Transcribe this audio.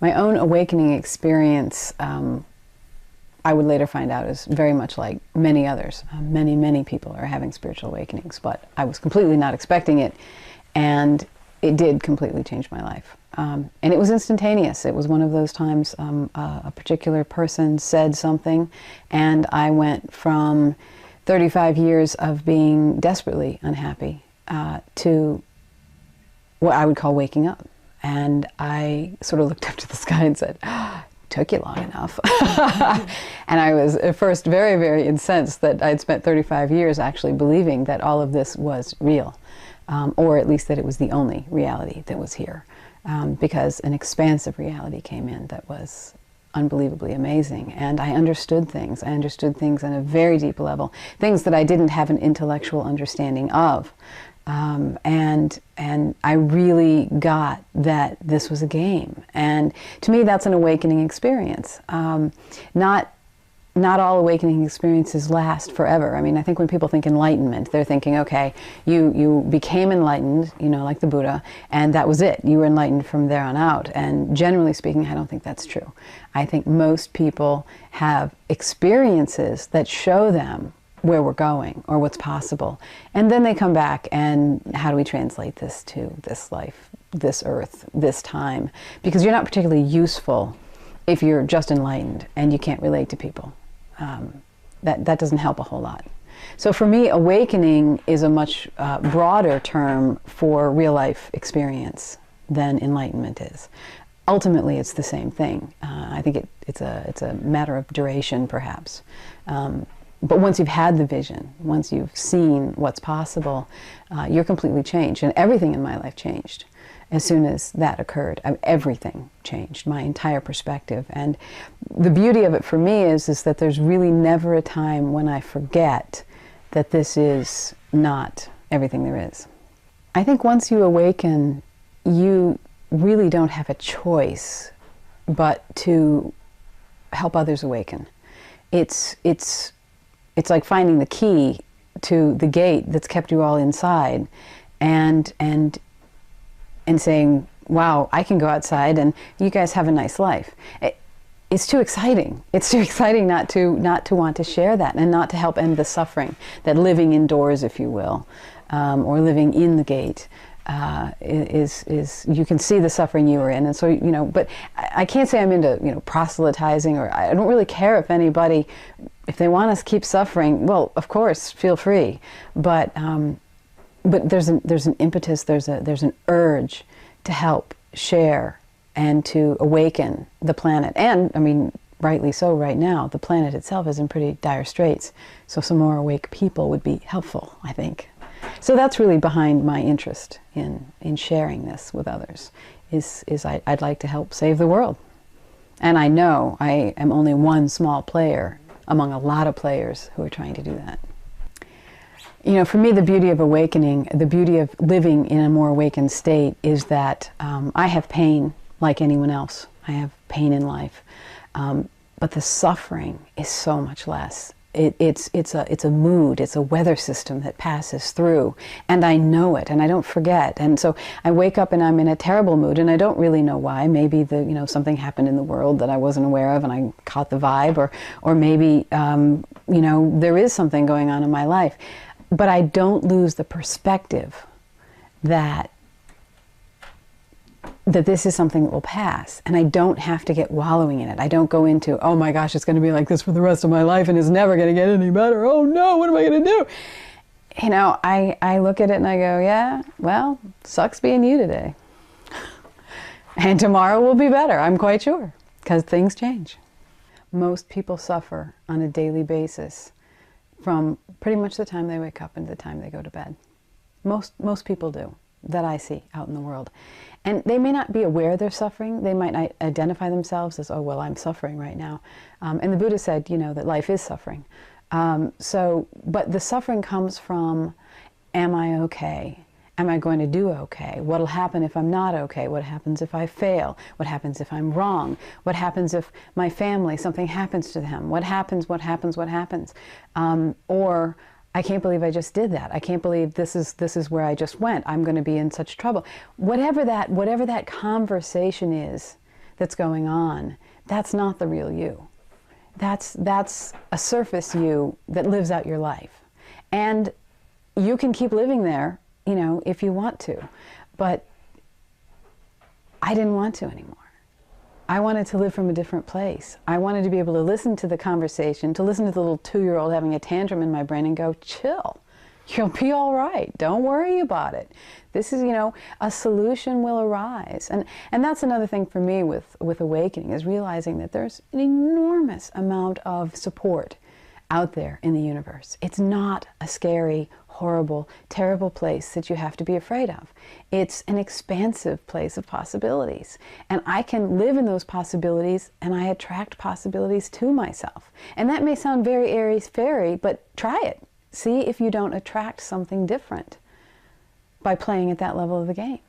My own awakening experience, I would later find out, is very much like many others. Many people are having spiritual awakenings, but I was completely not expecting it, and it did completely change my life. And it was instantaneous. It was one of those times a particular person said something, and I went from 35 years of being desperately unhappy to what I would call waking up. And I sort of looked up to the sky and said, "Oh, it took you long enough." And I was at first very incensed that I'd spent 35 years actually believing that all of this was real, or at least that it was the only reality that was here, because an expansive reality came in that was unbelievably amazing. And I understood things. I understood things on a very deep level, things that I didn't have an intellectual understanding of. And I really got that this was a game. And to me, that's an awakening experience. Not all awakening experiences last forever. I mean, I think when people think enlightenment, they're thinking, okay, you became enlightened, you know, like the Buddha, and that was it. You were enlightened from there on out. And generally speaking, I don't think that's true. I think most people have experiences that show them where we're going or what's possible. And then they come back and how do we translate this to this life, this earth, this time? Because you're not particularly useful if you're just enlightened and you can't relate to people. That doesn't help a whole lot. So for me, awakening is a much broader term for real life experience than enlightenment is. Ultimately, it's the same thing. I think it's a matter of duration, perhaps. But once you've had the vision, once you've seen what's possible, you're completely changed. And everything in my life changed as soon as that occurred. Everything changed, my entire perspective. And the beauty of it for me is that there's really never a time when I forget that this is not everything there is. I think once you awaken, you really don't have a choice but to help others awaken. It's like finding the key to the gate that's kept you all inside and saying, wow, I can go outside and you guys have a nice life. It's too exciting. It's too exciting not to want to share that and not to help end the suffering that living indoors, if you will, or living in the gate is you can see the suffering you were in. And so, you know, but I can't say I'm into, you know, proselytizing, or I don't really care if anybody, if they want to keep suffering, well, of course, feel free. But there's an impetus, there's an urge to help share and to awaken the planet. And I mean, rightly so right now, the planet itself is in pretty dire straits. So some more awake people would be helpful, I think. So that's really behind my interest in sharing this with others, is I'd like to help save the world. And I know I am only one small player among a lot of players who are trying to do that. You know, for me, the beauty of awakening, the beauty of living in a more awakened state is that I have pain like anyone else. I have pain in life. But the suffering is so much less. It's a mood, it's a weather system that passes through, and I know it, and I don't forget. And so I wake up and I'm in a terrible mood, and I don't really know why. Maybe something happened in the world that I wasn't aware of, and I caught the vibe, or maybe there is something going on in my life, but I don't lose the perspective that this is something that will pass, and I don't have to get wallowing in it. I don't go into, oh my gosh, it's going to be like this for the rest of my life and it's never going to get any better. Oh no, what am I going to do? You know, I look at it and I go, yeah, well, sucks being you today. And tomorrow will be better, I'm quite sure, because things change. Most people suffer on a daily basis from pretty much the time they wake up and the time they go to bed. Most people do, that I see out in the world. And they may not be aware they're suffering. They might not identify themselves as, oh, well, I'm suffering right now. And the Buddha said, that life is suffering. But the suffering comes from, am I okay? Am I going to do okay? What'll happen if I'm not okay? What happens if I fail? What happens if I'm wrong? What happens if my family, something happens to them? What happens? Or I can't believe I just did that. I can't believe this is where I just went. I'm going to be in such trouble. Whatever that conversation is that's going on, that's not the real you. That's a surface you that lives out your life. And you can keep living there, you know, if you want to. But I didn't want to anymore. I wanted to live from a different place. I wanted to be able to listen to the conversation, to listen to the little 2-year-old having a tantrum in my brain and go, chill. You'll be all right. Don't worry about it. This is, you know, a solution will arise. And that's another thing for me with awakening, is realizing that there's an enormous amount of support out there in the universe. It's not a scary, horrible, terrible place that you have to be afraid of. It's an expansive place of possibilities. And I can live in those possibilities, and I attract possibilities to myself. And that may sound very airy-fairy, but try it. See if you don't attract something different by playing at that level of the game.